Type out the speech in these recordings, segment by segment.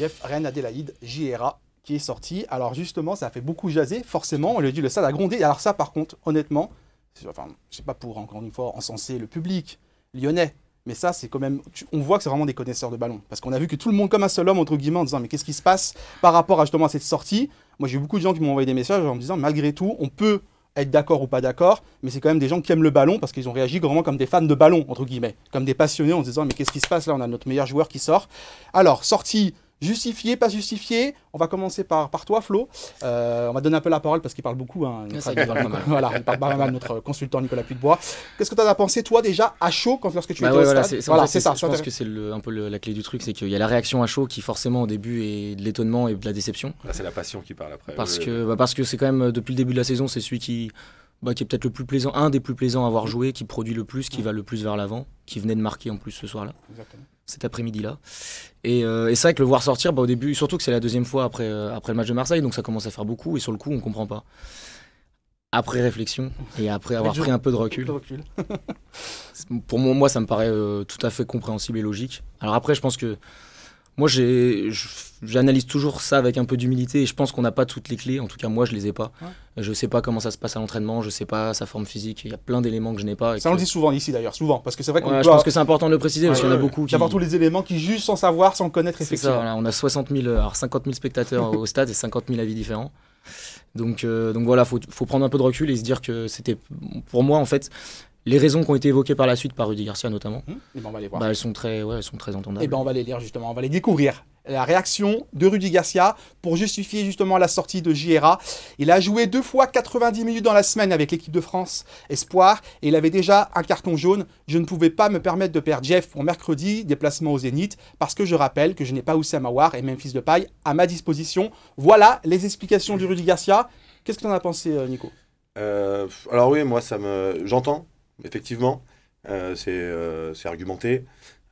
Jeff Reine Adélaïde JRA qui est sorti. Alors justement, ça a fait beaucoup jaser, forcément. On lui a dit le stade a grondé. Alors ça, par contre, honnêtement, enfin, je sais pas pour, encore une fois, encenser le public lyonnais, mais ça, c'est quand même... On voit que c'est vraiment des connaisseurs de ballon. Parce qu'on a vu que tout le monde, comme un seul homme, entre guillemets, en disant mais qu'est-ce qui se passe par rapport à, justement à cette sortie. Moi, j'ai eu beaucoup de gens qui m'ont envoyé des messages en me disant malgré tout, on peut être d'accord ou pas d'accord, mais c'est quand même des gens qui aiment le ballon parce qu'ils ont réagi vraiment comme des fans de ballon, entre guillemets, comme des passionnés en se disant mais qu'est-ce qui se passe là, on a notre meilleur joueur qui sort. Alors, sortie justifiée, pas justifiée, on va commencer par toi Flo. On va donner un peu la parole parce qu'il parle beaucoup. Hein, voilà, il parle pas mal, notre consultant Nicolas Puytebois. Qu'est-ce que tu en as pensé toi déjà à chaud lorsque tu étais au stade? C'est ça. Je pense que c'est un peu la clé du truc, c'est qu'il y a la réaction à chaud qui forcément au début est de l'étonnement et de la déception. Là, c'est la passion qui parle après. Parce que c'est quand même depuis le début de la saison, c'est celui qui est peut-être le plus plaisant, un des plus plaisants à avoir joué, qui produit le plus, qui va le plus vers l'avant, qui venait de marquer en plus ce soir-là. Exactement. Cet après-midi-là. Et c'est vrai que le voir sortir, au début, surtout que c'est la deuxième fois après le match de Marseille, donc ça commence à faire beaucoup, et sur le coup, on ne comprend pas. Après réflexion, et après avoir pris un peu de recul, pour moi, ça me paraît tout à fait compréhensible et logique. Alors après, je pense que moi, j'analyse toujours ça avec un peu d'humilité et je pense qu'on n'a pas toutes les clés. En tout cas, moi, je les ai pas. Ouais. Je sais pas comment ça se passe à l'entraînement, je sais pas sa forme physique. Il y a plein d'éléments que je n'ai pas. Ça, on le dit souvent ici d'ailleurs, souvent. Parce que c'est vrai qu'on je pense que c'est important de le préciser parce qu'il y en a beaucoup qui. D'abord tous les éléments qui jugent sans savoir, sans connaître effectivement. C'est ça, voilà, on a 50 000 spectateurs au stade et 50 000 avis différents. Donc voilà, faut prendre un peu de recul et se dire que c'était, pour moi, en fait. Les raisons qui ont été évoquées par la suite par Rudy Garcia notamment, on va les voir. Elles sont très entendables. Et on va les lire justement, on va les découvrir. La réaction de Rudy Garcia pour justifier justement la sortie de JRA. Il a joué 2 fois 90 minutes dans la semaine avec l'équipe de France Espoir et il avait déjà un carton jaune. Je ne pouvais pas me permettre de perdre Jeff pour mercredi, déplacement au Zénith, parce que je rappelle que je n'ai pas Oussama Aouar et Memphis Depay à ma disposition. Voilà les explications de Rudy Garcia. Qu'est-ce que tu en as pensé, Nico? Alors oui, moi j'entends. Effectivement, c'est argumenté.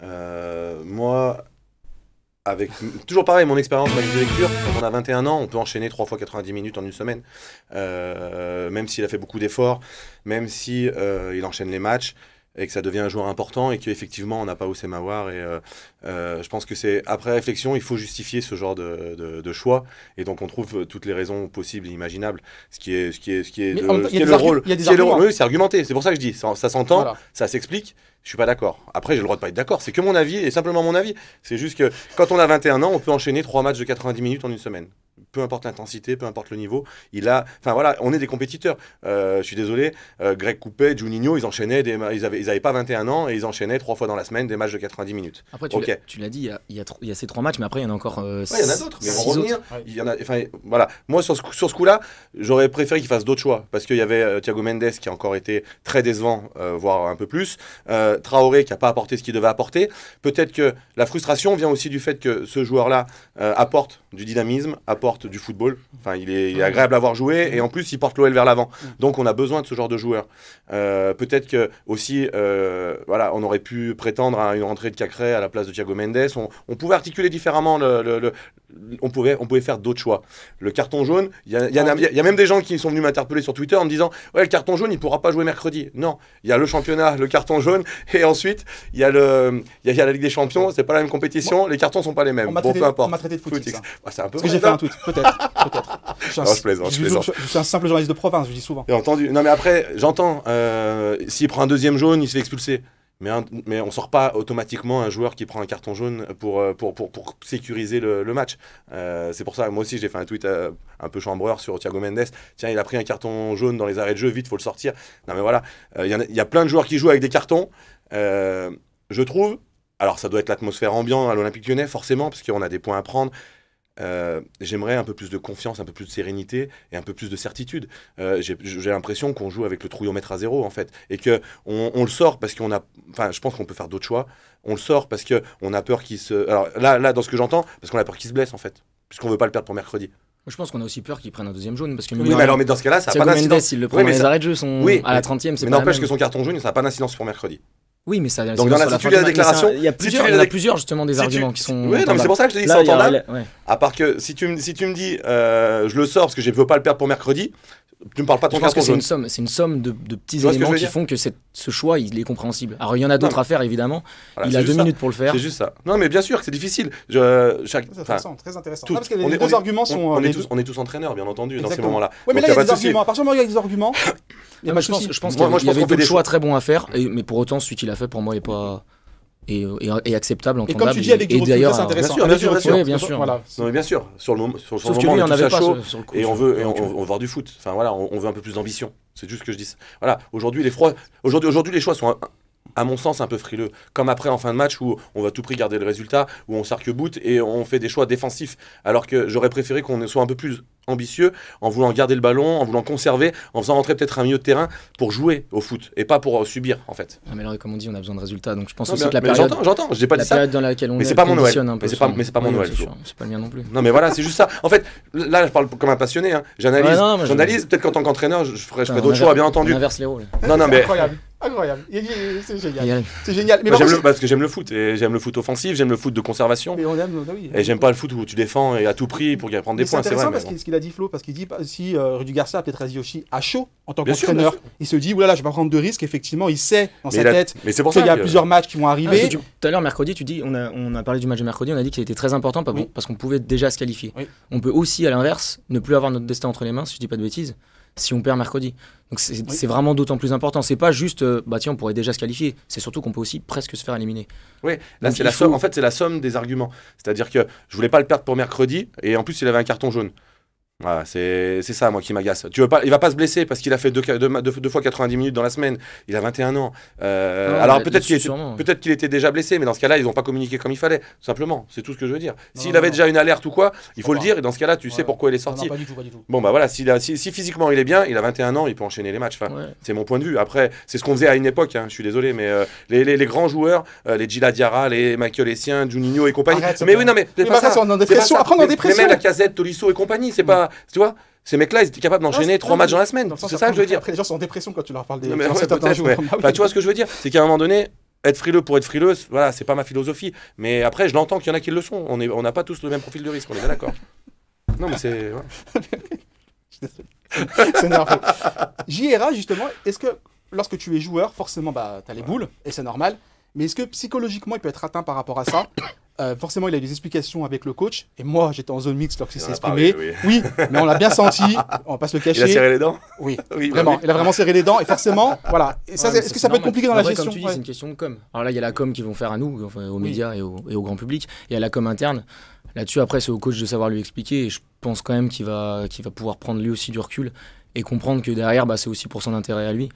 Moi, avec toujours pareil, mon expérience avec de lecture, quand on a 21 ans, on peut enchaîner 3 fois 90 minutes en une semaine. Même s'il a fait beaucoup d'efforts, même si il enchaîne les matchs et que ça devient un joueur important et qu'effectivement on n'a pas Oussama Aouar et je pense que c'est après réflexion il faut justifier ce genre de choix et donc on trouve toutes les raisons possibles et imaginables ce qui est le rôle, oui, c'est argumenté, c'est pour ça que je dis ça s'entend, voilà. Ça s'explique. Je suis pas d'accord. Après, j'ai le droit de pas être d'accord. C'est que mon avis et simplement mon avis. C'est juste que quand on a 21 ans, on peut enchaîner 3 matchs de 90 minutes en une semaine. Peu importe l'intensité, peu importe le niveau. Enfin voilà, on est des compétiteurs. Je suis désolé. Greg Coupet, Juninho, ils enchaînaient ils avaient pas 21 ans et ils enchaînaient 3 fois dans la semaine des matchs de 90 minutes. Après, tu l'as dit, il y a ces 3 matchs, mais après il y en a encore. Il y en a d'autres. Mais on va revenir. Il y en a. Enfin voilà. Moi sur ce coup-là, j'aurais préféré qu'il fasse d'autres choix parce qu'il y avait Thiago Mendes qui a encore été très décevant, voire un peu plus. Traoré qui n'a pas apporté ce qu'il devait apporter. Peut-être que la frustration vient aussi du fait que ce joueur-là apporte du dynamisme, apporte du football. Enfin, il est agréable à voir jouer et en plus, il porte l'OL vers l'avant. Donc, on a besoin de ce genre de joueur. Peut-être que aussi, voilà, on aurait pu prétendre à une rentrée de Cacré à la place de Thiago Mendes. On pouvait articuler différemment. On pouvait faire d'autres choix. Le carton jaune, il y a même des gens qui sont venus m'interpeller sur Twitter en me disant « Ouais, le carton jaune, il ne pourra pas jouer mercredi. » Non, il y a le championnat, le carton jaune, et ensuite, il y a la Ligue des Champions, c'est pas la même compétition, les cartons sont pas les mêmes. Peu importe. On m'a traité de footix. C'est un peu parce que j'ai fait un tweet, peut-être. Je plaisante. Je suis un simple journaliste de province, je dis souvent. J'ai entendu. Non mais après, j'entends, s'il prend un deuxième jaune, il se fait expulser. Mais on sort pas automatiquement un joueur qui prend un carton jaune pour sécuriser le match. C'est pour ça, moi aussi j'ai fait un tweet un peu chambreur sur Thiago Mendes. Tiens, il a pris un carton jaune dans les arrêts de jeu, vite, faut le sortir. Non mais voilà, il y a plein de joueurs qui jouent avec des cartons. Je trouve, alors ça doit être l'atmosphère ambiante à l'Olympique Lyonnais, forcément, parce qu'on a des points à prendre. J'aimerais un peu plus de confiance, un peu plus de sérénité et un peu plus de certitude. J'ai l'impression qu'on joue avec le trouillomètre à 0 en fait et que on le sort parce qu'on a, enfin je pense qu'on peut faire d'autres choix. On le sort parce que on a peur qu'il se, alors là dans ce que j'entends, parce qu'on a peur qu'il se blesse en fait, puisqu'on veut pas le perdre pour mercredi. Je pense qu'on a aussi peur qu'il prenne un deuxième jaune parce que oui, mais dans ce cas-là, ça n'a pas d'incidence. Il le prend dans les arrêts de jeu, à la 30e, c'est mais n'empêche que son carton jaune, ça n'a pas d'incidence pour mercredi. Oui, mais ça. Donc dans l'intitulé de la déclaration, il y a plusieurs justement des arguments qui sont. Oui, non, mais c'est pour ça que je te dis que c'est entendable. À part que si tu me dis, je le sors parce que je ne veux pas le perdre pour mercredi. Tu me parles pas de ton carton jaune. C'est une somme de petits éléments qui font que ce choix, il est compréhensible. Alors, il y en a d'autres à faire, évidemment. Voilà, il a 2 minutes pour le faire. C'est juste ça. Non, mais bien sûr que c'est difficile. C'est intéressant, très intéressant. Parce que les deux arguments sont... On est tous entraîneurs, bien entendu, dans ces moments-là. Oui, mais là, il y a des arguments. À partir du moment où il y a des arguments, je pense qu'il y avait d'autres choix très bons à faire. Mais pour autant, celui qu'il a fait, pour moi, n'est pas... Et acceptable, entendable. Et comme tu dis, avec du recul, c'est intéressant. Bien sûr. Voilà. Non, mais bien sûr. Sur le moment, on est tous à chaud et on veut voir du foot. Enfin voilà, on veut un peu plus d'ambition. C'est juste ce que je dis. Voilà. Aujourd'hui, les choix sont, à mon sens, un peu frileux. Comme après en fin de match où on va à tout prix garder le résultat, où on s'arc-boute et on fait des choix défensifs. Alors que j'aurais préféré qu'on soit un peu plus ambitieux en voulant garder le ballon, en voulant conserver, en faisant rentrer peut-être un milieu de terrain pour jouer au foot et pas pour subir en fait. Mais alors comme on dit, on a besoin de résultats, donc je pense aussi que la période. J'entends, je n'ai pas dit ça. La période dans laquelle on mais c'est pas mon Noël. Mais c'est pas mon Noël. C'est pas le mien non plus. Non mais voilà, c'est juste ça. En fait, là je parle comme un passionné. J'analyse. Peut-être qu'en tant qu'entraîneur, je ferai d'autres choix, bien entendu. On inverse les rôles. Non mais. Incroyable, c'est génial. C'est génial. Mais parce que j'aime le foot et j'aime le foot offensif, j'aime le foot de conservation. Mais on aime, oui. Et j'aime pas le foot où tu défends et à tout prix pour prendre des points. C'est intéressant parce ce qu'il a dit Flo, parce qu'il dit si Rudy Garcia peut-être Aziz Yoshi à chaud en tant qu'entraîneur, il se dit oulala, je vais pas prendre de risques. Effectivement, il sait dans sa tête qu'il y a plusieurs matchs qui vont arriver. Tout à l'heure mercredi, tu dis, on a parlé du match de mercredi, on a dit qu'il était très important parce qu'on pouvait déjà se qualifier. On peut aussi à l'inverse ne plus avoir notre destin entre les mains, si je dis pas de bêtises, si on perd mercredi. Donc c'est vraiment d'autant plus important. C'est pas juste tiens, on pourrait déjà se qualifier. C'est surtout qu'on peut aussi presque se faire éliminer. Oui, là c'est la somme. En fait, c'est la somme des arguments. C'est-à-dire que je voulais pas le perdre pour mercredi et en plus il avait un carton jaune. Voilà, c'est ça moi qui m'agace. Il va pas se blesser parce qu'il a fait deux fois 90 minutes dans la semaine. Il a 21 ans. Alors peut-être qu'il était déjà blessé, mais dans ce cas-là, ils n'ont pas communiqué comme il fallait. Tout simplement, c'est tout ce que je veux dire. S'il avait déjà une alerte ou quoi, il faut le dire. Et dans ce cas-là, tu sais pourquoi il est sorti. Non, pas du tout. Bon bah voilà, si physiquement il est bien, il a 21 ans, il peut enchaîner les matchs. Enfin, c'est mon point de vue. Après, c'est ce qu'on faisait à une époque. Je suis désolé, mais les grands joueurs, les Gila Diarra, les Michael Essien, Juninho et compagnie. Mais oui, non mais c'est pas ça. Mais même la Casette, Tolisso et compagnie, c'est pas. Tu vois, ces mecs-là, ils étaient capables d'enchaîner 3 matchs dans la semaine. C'est ça que je veux dire. Après, les gens sont en dépression quand tu leur parles des. Tu vois ce que je veux dire? C'est qu'à un moment donné, être frileux pour être frileux, voilà, c'est pas ma philosophie. Mais après, je l'entends qu'il y en a qui le sont. On n'a pas tous le même profil de risque, on est bien d'accord. Non, mais c'est. C'est nerveux. JRA, justement, est-ce que lorsque tu es joueur, forcément, tu as les boules, et c'est normal. Mais est-ce que psychologiquement, il peut être atteint par rapport à ça? Forcément, il a eu des explications avec le coach. Et moi, j'étais en zone mixte lorsqu'il s'est exprimé. Oui, mais on l'a bien senti. On va pas se le cacher. Il a serré les dents. Oui, vraiment. Il a vraiment serré les dents. Et forcément, voilà. Et ça, est-ce que ça peut être compliqué dans la gestion? Comme tu dis, c'est une question de com. Alors là, il y a la com qu'ils vont faire à nous, enfin, aux médias et au grand public. Il y a la com interne. Là-dessus, après, c'est au coach de savoir lui expliquer. Et je pense quand même qu'il va pouvoir prendre lui aussi du recul et comprendre que derrière, c'est aussi pour son intérêt à lui.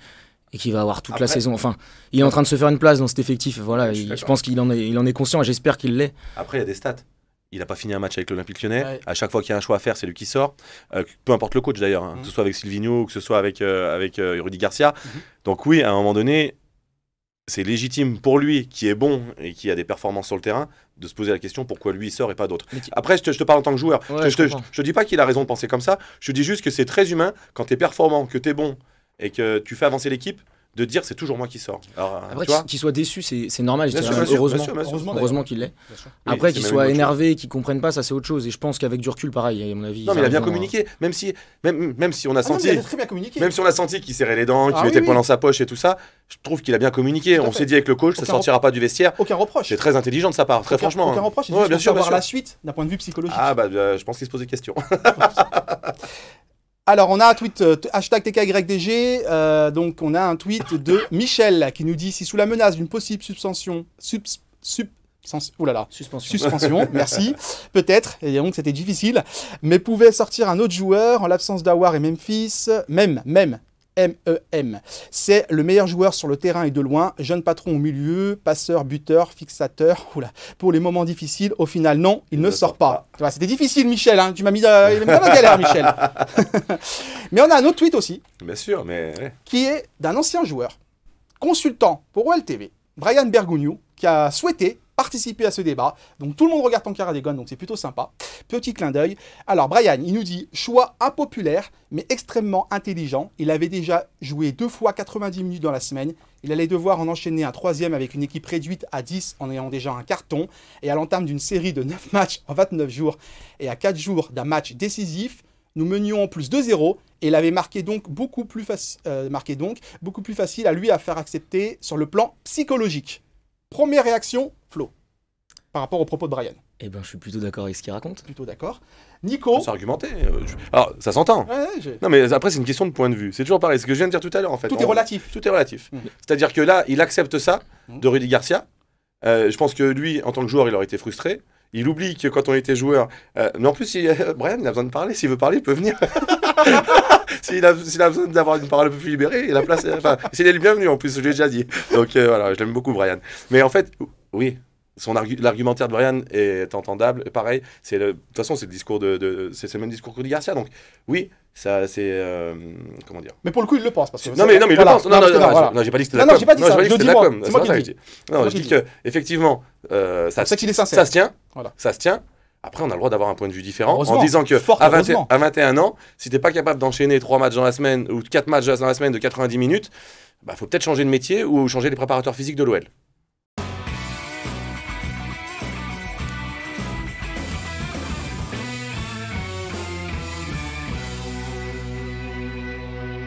Et qu'il va avoir toute la saison. Enfin, il est en train de se faire une place dans cet effectif. Voilà, je pense qu'il en est conscient et j'espère qu'il l'est. Après, il y a des stats. Il n'a pas fini un match avec l'Olympique Lyonnais. Ouais. À chaque fois qu'il y a un choix à faire, c'est lui qui sort. Peu importe le coach d'ailleurs, que ce soit avec Silvino ou que ce soit avec Rudy Garcia. Donc oui, à un moment donné, c'est légitime pour lui, qui est bon et qui a des performances sur le terrain, de se poser la question pourquoi lui il sort et pas d'autres. Après, je te parle en tant que joueur. Je te dis pas qu'il a raison de penser comme ça. Je te dis juste que c'est très humain quand tu es performant, que tu es bon et que tu fais avancer l'équipe, de dire c'est toujours moi qui sors. Alors, après, qu'il soit déçu, c'est normal. Heureusement qu'il l'est. Oui, après, qu'il soit énervé, qu'il ne comprenne pas, ça c'est autre chose. Et je pense qu'avec du recul, pareil, à mon avis. Non, mais il a bien communiqué. Même si on a senti. Il a très bien communiqué. Même si on a senti qu'il serrait les dents, qu'il mettait le poing dans sa poche et tout ça, je trouve qu'il a bien communiqué. On s'est dit avec le coach, ça sortira pas du vestiaire. Aucun reproche. C'est très intelligent de sa part, très franchement. Aucun reproche. Bien sûr. Voir la suite d'un point de vue psychologique. Ah je pense qu'il se pose des questions. Alors, on a un tweet, hashtag TKYDG, donc on a un tweet de Michel qui nous dit « Si sous la menace d'une possible suspension, merci, peut-être, et donc c'était difficile, mais pouvait sortir un autre joueur en l'absence d'Awar et Memphis, MEM, c'est le meilleur joueur sur le terrain et de loin, jeune patron au milieu, passeur, buteur, fixateur, pour les moments difficiles, au final non, il ne sort pas. C'était difficile Michel, hein. Tu m'as mis dans la galère Michel. Mais on a un autre tweet aussi, bien sûr, qui est d'un ancien joueur, consultant pour OLTV, Brian Bergogneau, qui a souhaité participer à ce débat. Donc tout le monde regarde Tankara Degon, donc c'est plutôt sympa. Petit clin d'œil. Alors Brian, il nous dit choix impopulaire, mais extrêmement intelligent. Il avait déjà joué 2 fois 90 minutes dans la semaine. Il allait devoir en enchaîner un 3e avec une équipe réduite à 10 en ayant déjà un carton. Et à l'entame d'une série de 9 matchs en 29 jours et à 4 jours d'un match décisif, nous menions en plus 2-0 et il avait marqué donc beaucoup plus facile à lui à faire accepter sur le plan psychologique. Première réaction, Flo, par rapport aux propos de Brian. Eh ben, je suis plutôt d'accord avec ce qu'il raconte. Plutôt d'accord. Nico. C'est argumenté. Alors, ça s'entend. Non, mais après, c'est une question de point de vue. C'est toujours pareil. C'est ce que je viens de dire tout à l'heure, en fait. Tout est relatif. Tout est relatif. C'est-à-dire que là, il accepte ça de Rudy Garcia. Je pense que lui, en tant que joueur, il aurait été frustré. Il oublie que quand on était joueur... mais en plus, Brian, il a besoin de parler. S'il veut parler, il peut venir. S'il a besoin d'avoir une parole un peu plus libérée, la place... Enfin, c'est le bienvenu, en plus, je l'ai déjà dit. Donc, voilà, je l'aime beaucoup, Brian. Mais en fait, oui... L'argumentaire de Brian est entendable. Pareil, de toute façon, c'est le discours c'est le même discours que Rudy Garcia. Donc, oui, ça, c'est comment dire. Mais pour le coup, il le pense parce que non, mais il le pense. Non, j'ai pas dit que c'était la com. Non, j'ai pas dit ça. Je dis moi. C'est moi qui dis. Non, je dis que effectivement, ça se tient. Ça se tient. Après, on a le droit d'avoir un point de vue différent en disant que à 21 ans, si t'es pas capable d'enchaîner 3 matchs dans la semaine ou 4 matchs dans la semaine de 90 minutes, bah, faut peut-être changer de métier ou changer les préparateurs physiques de l'OL.